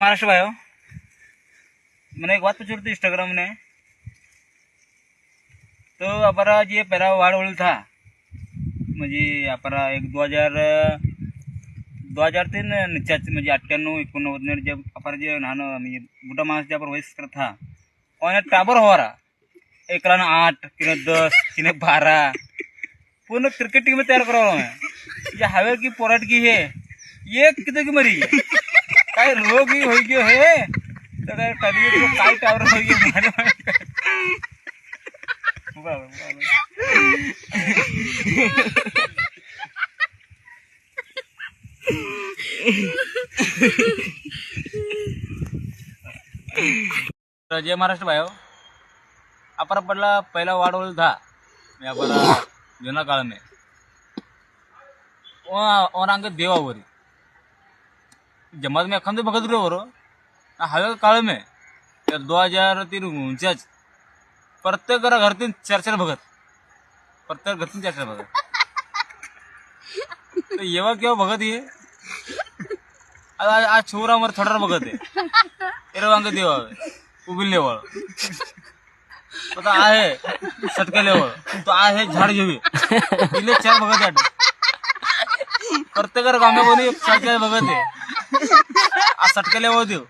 महाराष्ट्र भाई मैंने एक बात पूछी थी इंस्टाग्राम ने तो अपना ये पहला वाड़ वोल था म्हणजे अपना एक 2003 म्हणजे 98-89 जब अपन जे नान म्हणजे बुढ़ा माणस जे अपन वयस्कर था और टाबर हो रहा एक रन 8 किने 10 किने 12 पूर्ण क्रिकेट टीम में तैयार करा रहा है ये हवे की पोराट की है ये कितने की मरी है काय रोग ही हो गयो है तो कभी तो काय टावर हो गयो मारे जय महाराष्ट्र भाई अपना पडला पहला वार्ड वोल था मैं अपना जुना काल में और अंग देवावरी जमात में अखंड भगत रे बरो हवे काल में 2003 उनचाच प्रत्येक घर तीन चार भगत प्रत्येक घर तीन चार भगत तो येवा केव्हा भगत ये आज छोरा मर थोड़ा भगत है तेरे वांग देवा उबिल लेवल तो आहे सटके लेवल तो आहे झाड घेवी इले चार भगत आहे प्रत्येक गाव में कोणी चार भगत आहे आज सटके लेवल देव